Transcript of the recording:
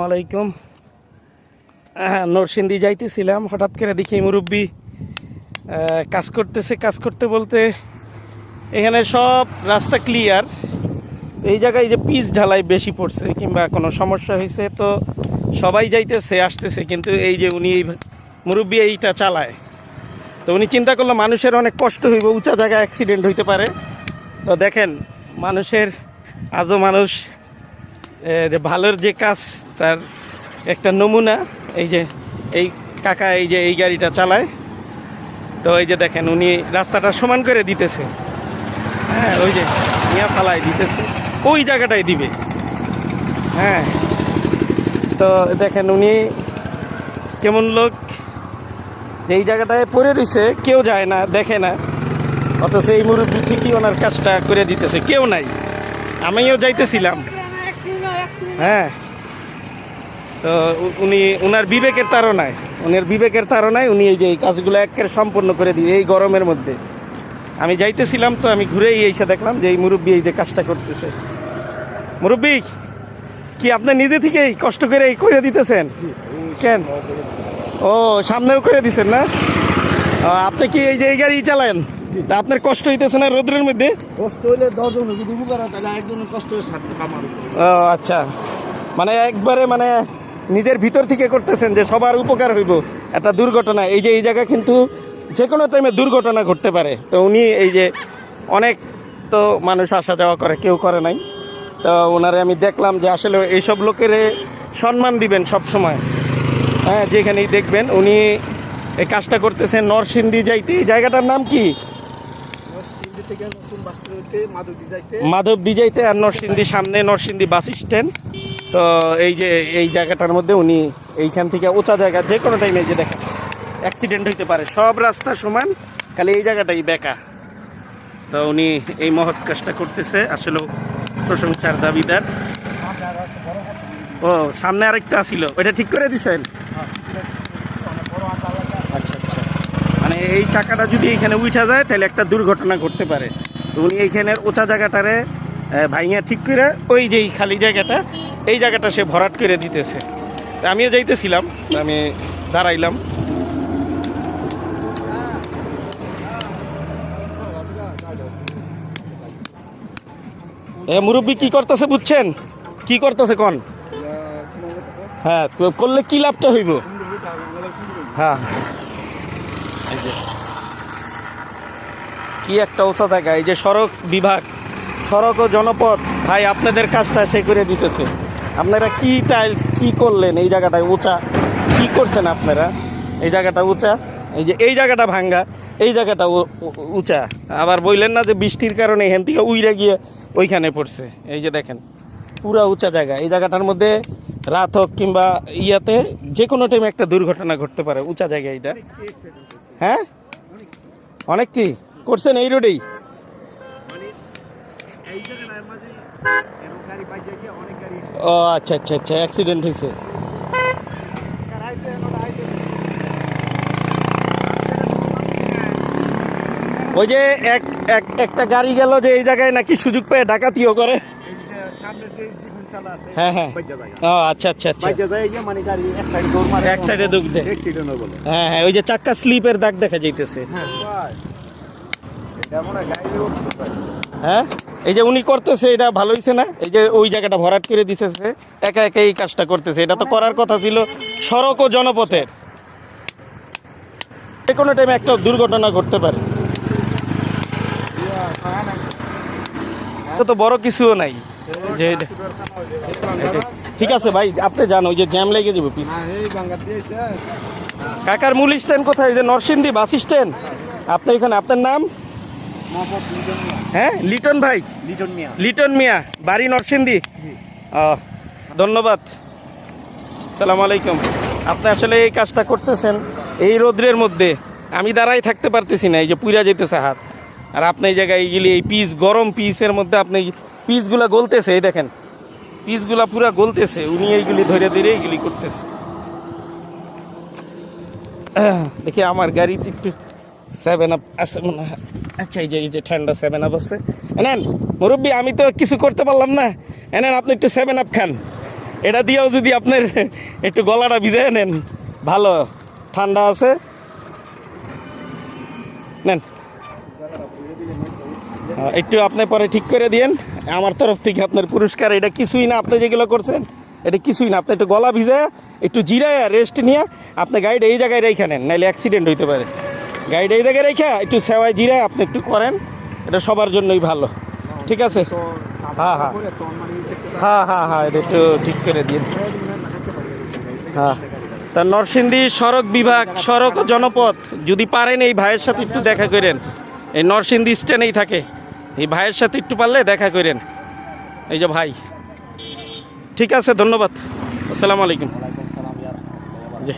আলাইকুম। নরসিংদী যাইতেছিলাম, হঠাৎ করে দেখি মুরব্বী কাজ করতেছে। কাজ করতে বলতে এখানে সব রাস্তা ক্লিয়ার, এই জায়গায় যে পিচ ঢালাই বেশি পড়ছে কিংবা কোনো সমস্যা হয়েছে তো সবাই যাইতেছে আসতেছে, কিন্তু এই যে উনি এই মুরব্বী এইটা চালায়, তো উনি চিন্তা করলো মানুষের অনেক কষ্ট হইব, উঁচা জায়গায় অ্যাক্সিডেন্ট হইতে পারে। তো দেখেন মানুষের আজও মানুষ যে ভালোর যে কাজ তার একটা নমুনা। এই যে এই কাকা এই যে এই গাড়িটা চালায়, তো এই যে দেখেন উনি রাস্তাটা সমান করে দিতেছে। হ্যাঁ, ওই যে নিয়া ফালাই দিতেছে, ওই জায়গাটায় দিবে। হ্যাঁ, তো দেখেন উনি কেমন লোক, এই জায়গাটায় পড়ে রয়েছে, কেউ যায় না, দেখে না, অথচ এই মুরব্বী ঠিকই ওনার কাজটা করে দিতেছে, কেউ নাই। আমিও যাইতেছিলাম। হ্যাঁ, তো উনি ওনার বিবেকের তাড়নায়, উনি এই যে এই কাজগুলো একেবারে সম্পন্ন করে দিয়ে এই গরমের মধ্যে। আমি যাইতেছিলাম তো আমি ঘুরেই এসে দেখলাম যে এই মুরব্বী এই যে কাজটা করতেছে। মুরব্বী কি আপনি নিজে থেকেই কষ্ট করে এই করে দিতেছেন কেন? ও, সামনেও করে দিচ্ছেন না? আপনি কি এই যে এই গাড়ি চালান, তা আপনার কষ্ট হইতেছে না রোদ্রের মধ্যে? কষ্ট হইলে 10 জন যদি উপকার হয় তাহলে একজনের কষ্ট হয়ে আমার। ও আচ্ছা, মানে একবারে মানে নিজের ভিতর থেকে করতেছেন যে সবার উপকার হইব। একটা দুর্ঘটনা, এই যে এই জায়গা কিন্তু যে কোনো টাইমে দুর্ঘটনা ঘটতে পারে, তো উনি এই যে অনেক তো মানুষ আসা যাওয়া করে, কেউ করে নাই, তো ওনারে আমি দেখলাম যে আসলে এইসব লোকের সম্মান দিবেন সব সময়। হ্যাঁ, যেখানেই দেখবেন উনি এই কাজটা করতেছেন। নরসিংদী যাইতে এই জায়গাটার নাম কি? মাধবদী যাইতে, আর নরসিংদী সামনে নরসিংদী বাস স্ট্যান্ড। তো এই যে এই জায়গাটার মধ্যে উনি এইখান থেকে উঁচা জায়গা যে কোনো টাইমে যে দেখেন অ্যাক্সিডেন্ট হইতে পারে, সব রাস্তা সমান, খালি এই জায়গাটাই বেঁকা। তো উনি এই মহৎ কাজটা করতেছে, আসলে প্রশংসার দাবিদার। ও, সামনে আরেকটা ছিল, ওইটা ঠিক করে দিছেন? আচ্ছা আচ্ছা, মানে এই চাকাটা যদি এখানে উঠা যায় তাহলে একটা দুর্ঘটনা ঘটতে পারে। তো উনি এইখানের উঁচা জায়গাটারে ভাইঙা ঠিক করে ওই যে খালি জায়গাটা, এই জায়গাটা সে ভরাট করে দিতেছে। আমিও যাইতেছিলাম, আমি দাঁড়াইলাম। মুরব্বী কি করতেছে বুঝছেন? কি করতেছে কোন? হ্যাঁ, করলে কি লাভটা হইব? হ্যাঁ, কি একটা উঁচা জায়গা, এই যে সড়ক বিভাগ, সড়ক ও জনপথ ভাই আপনাদের কাজটা সে করে দিতেছে। আপনারা কি টাইলস কি করলেন এই জায়গাটায় উঁচা, কি করছেন আপনারা? এই জায়গাটা উঁচা, এই যে এই জায়গাটা ভাঙ্গা, এই জায়গাটা উঁচা, আবার বললেন না যে বৃষ্টির কারণে এখান থেকে উইরা গিয়ে ওইখানে পড়ছে। এই যে দেখেন পুরা উঁচা জায়গা, এই জায়গাটার মধ্যে রাত হোক কিংবা ইয়াতে যে কোনো টাইমে একটা দুর্ঘটনা ঘটতে পারে, উঁচা জায়গা এইটা। হ্যাঁ, অনেক কি করছেন এই রোডেই? ও আচ্ছা আচ্ছা আচ্ছা, অ্যাক্সিডেন্ট হয়েছে। ওই যে একটা গাড়ি গেল যে এই জায়গায় নাকি সুযোগ পেয়ে ডাকাতিও করে। হ্যাঁ হ্ঁ, ও আচ্ছা আচ্ছা আচ্ছা, এক সাইডে দুঃখ দেয়। হ্যাঁ হ্যাঁ, ওই যে চাক্কা স্লিপের দাগ দেখা যাইতেছে। হ্যাঁ, এই যে উনি করতেছে এটা ভালো হয়েছে না? এই যে ওই জায়গাটা ভরাট করে দিতেছে, একা একা এই কাজটা করতেছে। এটা তো করার কথা ছিল সড়ক ও জনপথের, যে কোনো টাইমে একটা দুর্ঘটনা ঘটতে পারে। তো বড় কিছুও নাই যে। ঠিক আছে ভাই, আপনি যান, ওই যে জ্যাম লেগে যাবে পিস। কাকার মূল স্ট্যান্ড কোথায়? যে নরসিংদী বাস স্ট্যান্ড। আপনি এখানে, আপনার নাম? হ্যাঁ, লিটন ভাই, লিটন মিয়া, বাড়ি নরসিংদী। ধন্যবাদ, সালাম আলাইকুম। আপনি আসলে এই কাজটা করতেছেন এই রোদ্রের মধ্যে, আমি দাঁড়াই থাকতে পারতেছি না, এই যে পুইরা যেতেছে হাত। আর আপনি এই জায়গায় এইগুলি এই পিস, গরম পিসের মধ্যে আপনি পিসগুলা গলতেছে, এই দেখেন পিসগুলা পুরা গলতেছে, উনি এইগুলি ধরে ধরে এইগুলি করতেছে। দেখি আমার গাড়িতে একটু 7 আপ আছে মনে হয়। আচ্ছা, এই যে ঠান্ডা 7 আপ আছে, এনেন মুরব্বী, আমি তো কিছু করতে পারলাম না, এনেন আপনি একটু 7 আপ খান। এটা দিয়েও যদি আপনার একটু গলাটা ভিজায় নেন, ভালো ঠান্ডা আছে, নেন। একটু আপনি পরে ঠিক করে দিয়েন, আমার তরফ থেকে আপনার পুরস্কার। এটা কিছুই না, আপনি যেগুলো করছেন এটা কিছুই না। আপনি একটু গলা ভিজায় একটু জিরায় রেস্ট নিয়ে আপনি গাইড এই জায়গায় রেখে নেন, নাহলে অ্যাক্সিডেন্ট হইতে পারে। গাইড এই জায়গায় রেখে একটু সেওয়ায় জিরায় আপনি একটু করেন, এটা সবার জন্যই ভালো। ঠিক আছে? হ্যাঁ হ্যাঁ হ্যাঁ হ্যাঁ হ্যাঁ, এটা একটু ঠিক করে দিন। হ্যাঁ, তা নরসিংদী সড়ক বিভাগ, সড়ক ও জনপথ, যদি পারেন এই ভাইয়ের সাথে একটু দেখা করেন। এই নরসিংদী স্ট্যান্ডেই থাকে, এই ভাইয়ের সাথে একটু পারলে দেখা করেন। এই যে ভাই, ঠিক আছে, ধন্যবাদ, আসসালামু আলাইকুম। জি।